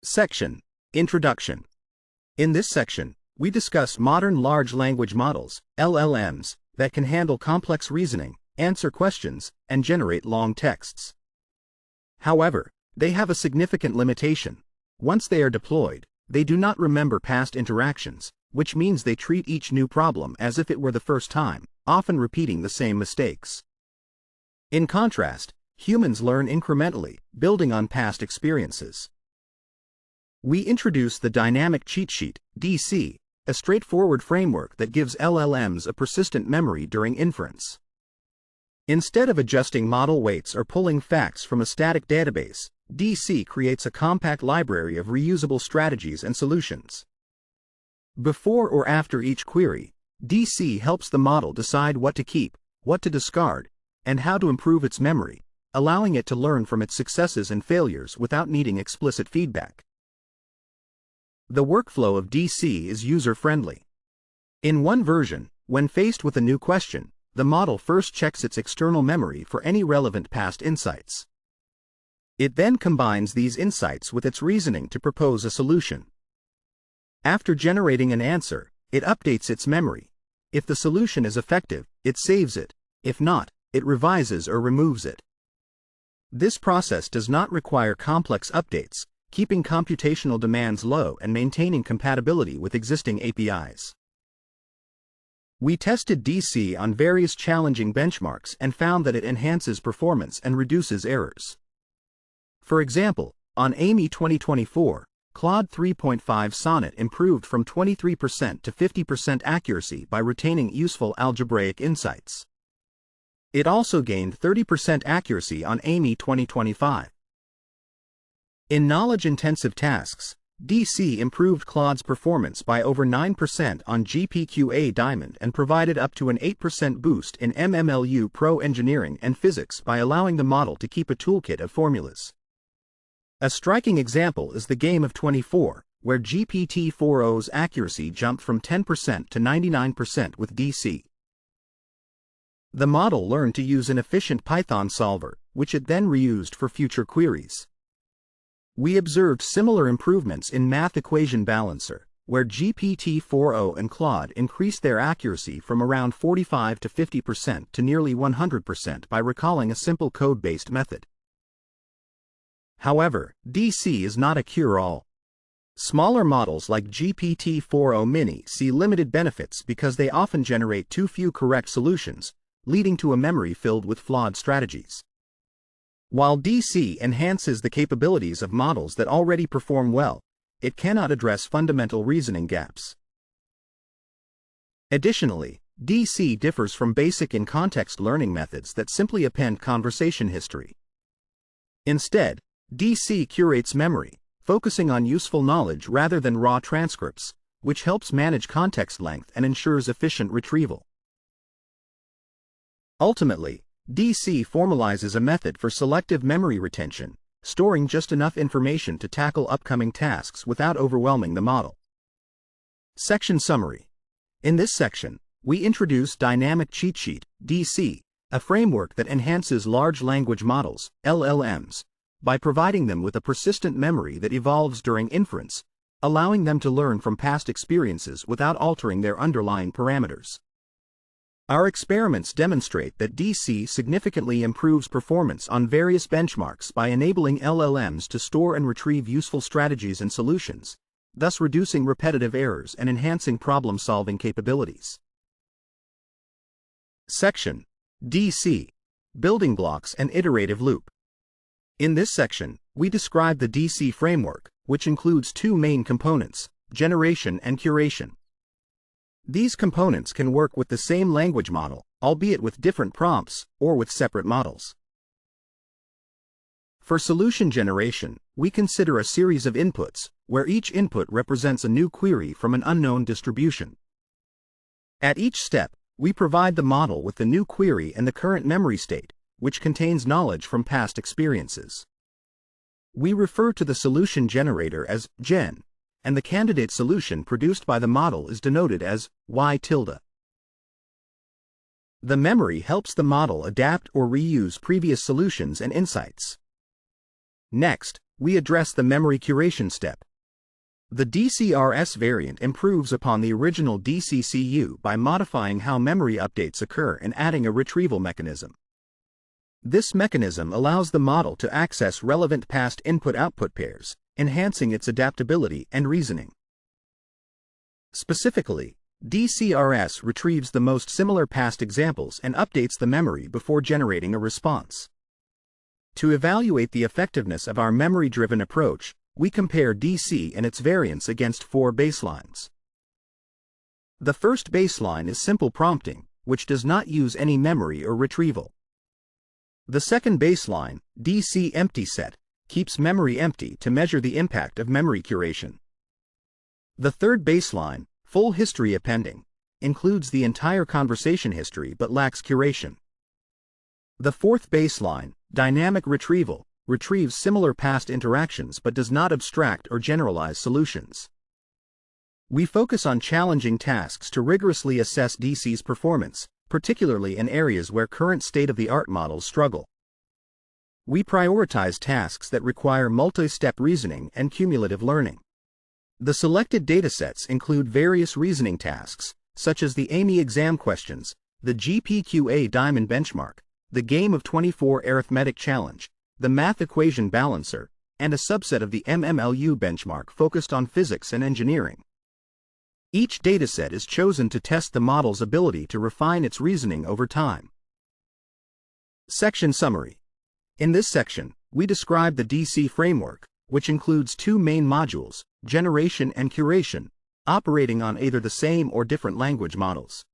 Section: Introduction. In this section, we discuss modern large language models, LLMs, that can handle complex reasoning, answer questions, and generate long texts. However, they have a significant limitation. Once they are deployed, they do not remember past interactions, which means they treat each new problem as if it were the first time, often repeating the same mistakes. In contrast, humans learn incrementally, building on past experiences. We introduce the Dynamic Cheat Sheet, DC, a straightforward framework that gives LLMs a persistent memory during inference. Instead of adjusting model weights or pulling facts from a static database, DC creates a compact library of reusable strategies and solutions. Before or after each query, DC helps the model decide what to keep, what to discard, and how to improve its memory, allowing it to learn from its successes and failures without needing explicit feedback. The workflow of DC is user-friendly. In one version, when faced with a new question, the model first checks its external memory for any relevant past insights. It then combines these insights with its reasoning to propose a solution. After generating an answer, it updates its memory. If the solution is effective, it saves it. If not, it revises or removes it. This process does not require complex updates, keeping computational demands low and maintaining compatibility with existing APIs. We tested DC on various challenging benchmarks and found that it enhances performance and reduces errors. For example, on AMI 2024, Claude 3.5 Sonnet improved from 23% to 50% accuracy by retaining useful algebraic insights. It also gained 30% accuracy on AMI 2025. In knowledge-intensive tasks, DC improved Claude's performance by over 9% on GPQA Diamond and provided up to an 8% boost in MMLU Pro Engineering and Physics by allowing the model to keep a toolkit of formulas. A striking example is the Game of 24, where GPT-4o's accuracy jumped from 10% to 99% with DC. The model learned to use an efficient Python solver, which it then reused for future queries. We observed similar improvements in Math Equation Balancer, where GPT-4o and Claude increased their accuracy from around 45 to 50% to nearly 100% by recalling a simple code-based method. However, DC is not a cure-all. Smaller models like GPT-4o Mini see limited benefits because they often generate too few correct solutions, leading to a memory filled with flawed strategies. While DC enhances the capabilities of models that already perform well, it cannot address fundamental reasoning gaps. Additionally, DC differs from basic in-context learning methods that simply append conversation history. Instead, DC curates memory, focusing on useful knowledge rather than raw transcripts, which helps manage context length and ensures efficient retrieval. Ultimately, DC formalizes a method for selective memory retention, storing just enough information to tackle upcoming tasks without overwhelming the model. Section Summary. In this section, we introduce Dynamic Cheat Sheet, DC, a framework that enhances large language models, LLMs, by providing them with a persistent memory that evolves during inference, allowing them to learn from past experiences without altering their underlying parameters. Our experiments demonstrate that DC significantly improves performance on various benchmarks by enabling LLMs to store and retrieve useful strategies and solutions, thus reducing repetitive errors and enhancing problem-solving capabilities. Section: DC, Building Blocks and Iterative Loop. In this section, we describe the DC framework, which includes two main components, generation and curation. These components can work with the same language model, albeit with different prompts, or with separate models. For solution generation, we consider a series of inputs, where each input represents a new query from an unknown distribution. At each step, we provide the model with the new query and the current memory state, which contains knowledge from past experiences. We refer to the solution generator as gen, and the candidate solution produced by the model is denoted as y tilde. The memory helps the model adapt or reuse previous solutions and insights. Next, we address the memory curation step. The DCRS variant improves upon the original DCCU by modifying how memory updates occur and adding a retrieval mechanism. This mechanism allows the model to access relevant past input-output pairs, enhancing its adaptability and reasoning. Specifically, DCRS retrieves the most similar past examples and updates the memory before generating a response. To evaluate the effectiveness of our memory-driven approach, we compare DC and its variants against 4 baselines. The first baseline is simple prompting, which does not use any memory or retrieval. The second baseline, DC empty set, keeps memory empty to measure the impact of memory curation. The third baseline, full history appending, includes the entire conversation history but lacks curation. The fourth baseline, dynamic retrieval, retrieves similar past interactions but does not abstract or generalize solutions. We focus on challenging tasks to rigorously assess DC's performance, particularly in areas where current state-of-the-art models struggle. We prioritize tasks that require multi-step reasoning and cumulative learning. The selected datasets include various reasoning tasks, such as the AMY exam questions, the GPQA Diamond benchmark, the Game of 24 arithmetic challenge, the math equation balancer, and a subset of the MMLU benchmark focused on physics and engineering. Each dataset is chosen to test the model's ability to refine its reasoning over time. Section Summary. In this section, we describe the DC framework, which includes 2 main modules, generation and curation, operating on either the same or different language models.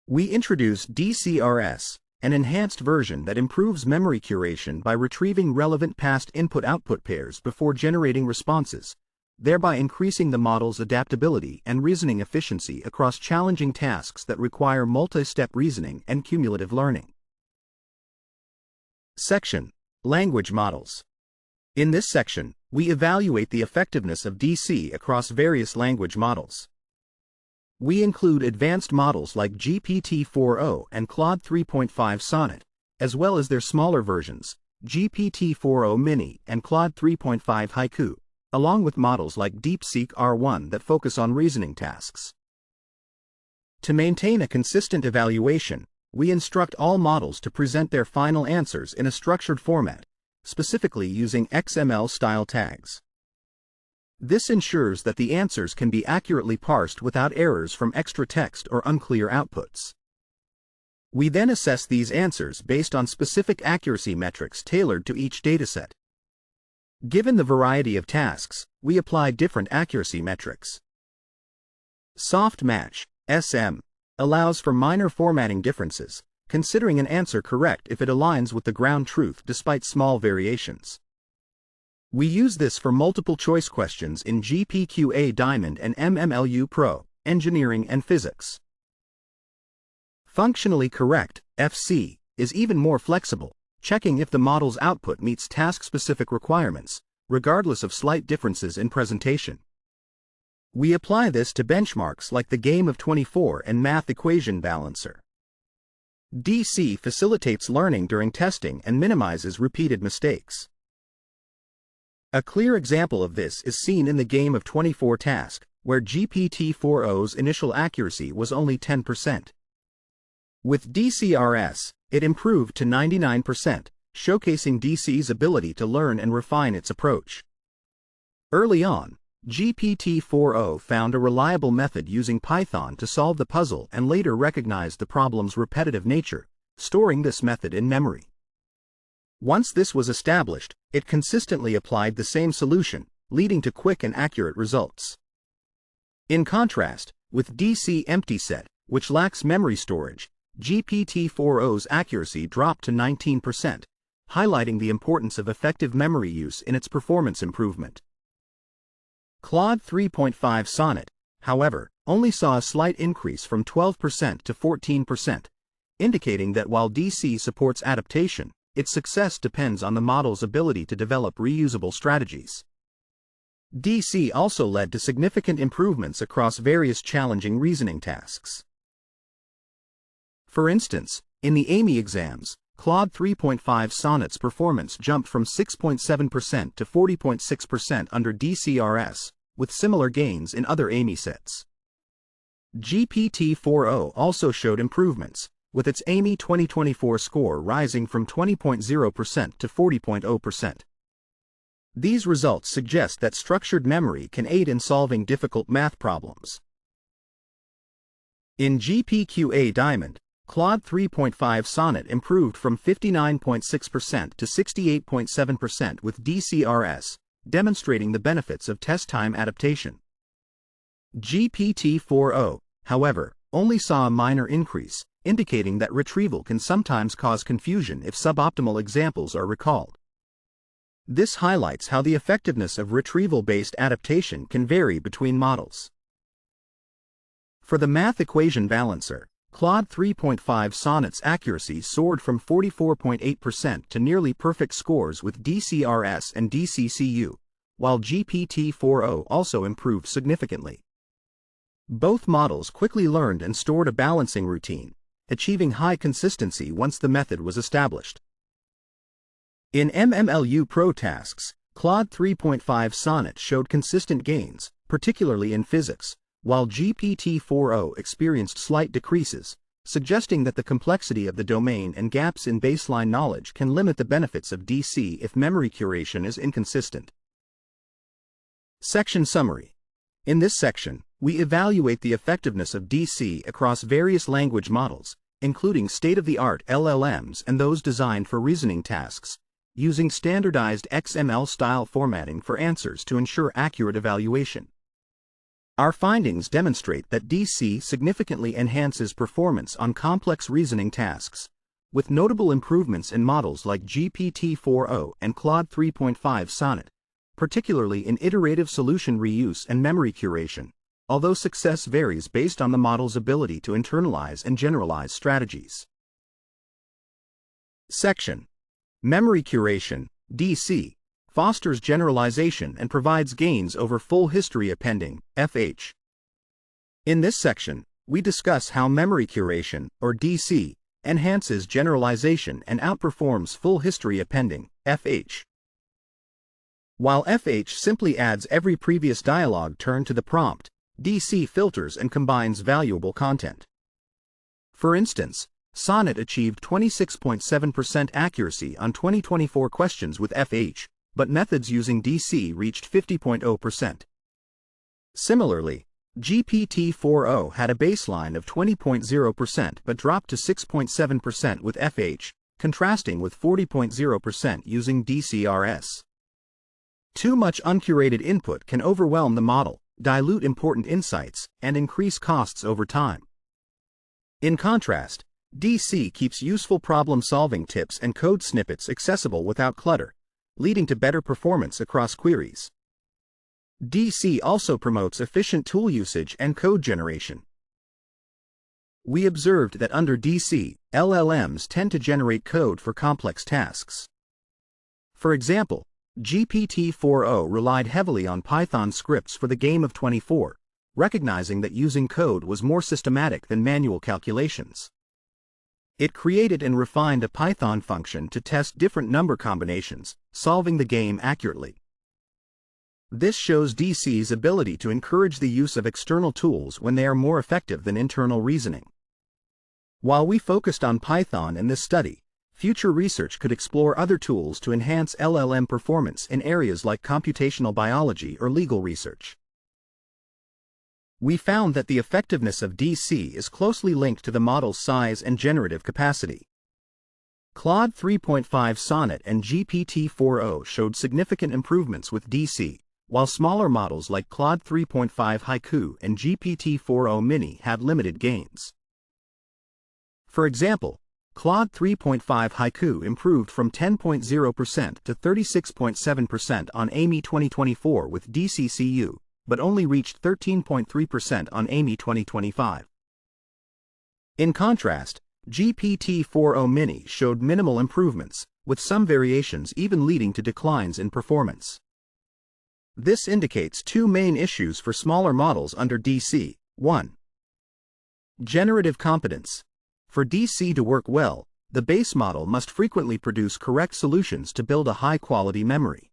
We introduce DCRS, an enhanced version that improves memory curation by retrieving relevant past input-output pairs before generating responses, thereby increasing the model's adaptability and reasoning efficiency across challenging tasks that require multi-step reasoning and cumulative learning. Section: Language Models. In this section, we evaluate the effectiveness of DC across various language models. We include advanced models like GPT-4o and Claude 3.5 Sonnet, as well as their smaller versions, GPT-4o Mini and Claude 3.5 Haiku, along with models like DeepSeek R1 that focus on reasoning tasks. To maintain a consistent evaluation, we instruct all models to present their final answers in a structured format, specifically using XML-style tags. This ensures that the answers can be accurately parsed without errors from extra text or unclear outputs. We then assess these answers based on specific accuracy metrics tailored to each dataset. Given the variety of tasks, we apply different accuracy metrics. Soft match, SM, allows for minor formatting differences, considering an answer correct if it aligns with the ground truth despite small variations. We use this for multiple choice questions in GPQA Diamond and MMLU Pro, Engineering and Physics. Functionally correct, FC, is even more flexible, checking if the model's output meets task-specific requirements, regardless of slight differences in presentation. We apply this to benchmarks like the Game of 24 and Math Equation Balancer. DC facilitates learning during testing and minimizes repeated mistakes. A clear example of this is seen in the Game of 24 task, where GPT-4o's initial accuracy was only 10%. With DCRS, it improved to 99%, showcasing DC's ability to learn and refine its approach. Early on, GPT-4o found a reliable method using Python to solve the puzzle and later recognized the problem's repetitive nature, storing this method in memory. Once this was established, it consistently applied the same solution, leading to quick and accurate results. In contrast, with DC empty set, which lacks memory storage, GPT-4o's accuracy dropped to 19%, highlighting the importance of effective memory use in its performance improvement. Claude 3.5 Sonnet, however, only saw a slight increase from 12% to 14%, indicating that while DC supports adaptation, its success depends on the model's ability to develop reusable strategies. DC also led to significant improvements across various challenging reasoning tasks. For instance, in the AMY exams, Claude 3.5 Sonnet's performance jumped from 6.7% to 40.6% under DCRS, with similar gains in other AMY sets. GPT-4o also showed improvements, with its AMY 2024 score rising from 20.0% to 40.0%. These results suggest that structured memory can aid in solving difficult math problems. In GPQA Diamond, Claude 3.5 Sonnet improved from 59.6% to 68.7% with DCRS, demonstrating the benefits of test time adaptation. GPT-4o, however, only saw a minor increase, indicating that retrieval can sometimes cause confusion if suboptimal examples are recalled. This highlights how the effectiveness of retrieval-based adaptation can vary between models. For the math equation balancer, Claude 3.5 Sonnet's accuracy soared from 44.8% to nearly perfect scores with DCRS and DCCU, while GPT-4o also improved significantly. Both models quickly learned and stored a balancing routine, achieving high consistency once the method was established. In MMLU Pro tasks, Claude 3.5 Sonnet showed consistent gains, particularly in physics, while GPT-4o experienced slight decreases, suggesting that the complexity of the domain and gaps in baseline knowledge can limit the benefits of DC if memory curation is inconsistent. Section Summary. In this section, we evaluate the effectiveness of DC across various language models, including state-of-the-art LLMs and those designed for reasoning tasks, using standardized XML-style formatting for answers to ensure accurate evaluation. Our findings demonstrate that DC significantly enhances performance on complex reasoning tasks, with notable improvements in models like GPT-4o and Claude 3.5 Sonnet, particularly in iterative solution reuse and memory curation, although success varies based on the model's ability to internalize and generalize strategies. Section. Memory curation, DC, fosters generalization and provides gains over full history appending, FH. In this section, we discuss how memory curation, or DC, enhances generalization and outperforms full history appending, FH. While FH simply adds every previous dialogue turn to the prompt, DC filters and combines valuable content. For instance, Sonnet achieved 26.7% accuracy on 2024 questions with FH, but methods using DC reached 50.0%. Similarly, GPT-4o had a baseline of 20.0% but dropped to 6.7% with FH, contrasting with 40.0% using DCRS. Too much uncurated input can overwhelm the model, dilute important insights, and increase costs over time. In contrast, DC keeps useful problem-solving tips and code snippets accessible without clutter, leading to better performance across queries. DC also promotes efficient tool usage and code generation. We observed that under DC, LLMs tend to generate code for complex tasks. For example, GPT-4o relied heavily on Python scripts for the game of 24, recognizing that using code was more systematic than manual calculations. It created and refined a Python function to test different number combinations, solving the game accurately. This shows DC's ability to encourage the use of external tools when they are more effective than internal reasoning. While we focused on Python in this study, future research could explore other tools to enhance LLM performance in areas like computational biology or legal research. We found that the effectiveness of DC is closely linked to the model's size and generative capacity. Claude 3.5 Sonnet and GPT-4o showed significant improvements with DC, while smaller models like Claude 3.5 Haiku and GPT-4o Mini had limited gains. For example, Claude 3.5 Haiku improved from 10.0% to 36.7% on AMY 2024 with DCCU, but only reached 13.3% on AMY 2025. In contrast, GPT-4o Mini showed minimal improvements, with some variations even leading to declines in performance. This indicates two main issues for smaller models under DC. 1. Generative competence. For DC to work well, the base model must frequently produce correct solutions to build a high-quality memory.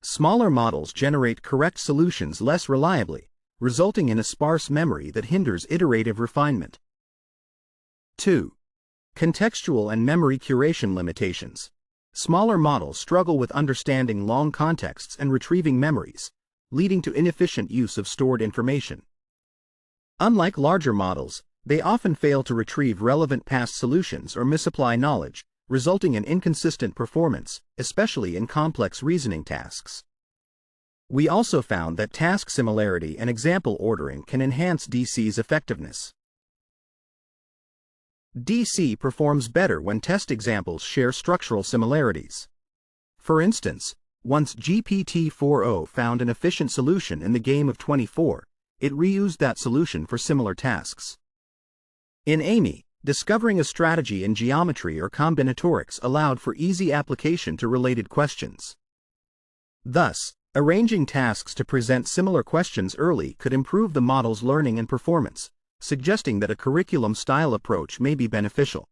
Smaller models generate correct solutions less reliably, resulting in a sparse memory that hinders iterative refinement. 2. Contextual and memory curation limitations. Smaller models struggle with understanding long contexts and retrieving memories, leading to inefficient use of stored information. Unlike larger models, they often fail to retrieve relevant past solutions or misapply knowledge, resulting in inconsistent performance, especially in complex reasoning tasks. We also found that task similarity and example ordering can enhance DC's effectiveness. DC performs better when test examples share structural similarities. For instance, once GPT-4o found an efficient solution in the game of 24, it reused that solution for similar tasks. In Amy, discovering a strategy in geometry or combinatorics allowed for easy application to related questions. Thus, arranging tasks to present similar questions early could improve the model's learning and performance, suggesting that a curriculum-style approach may be beneficial.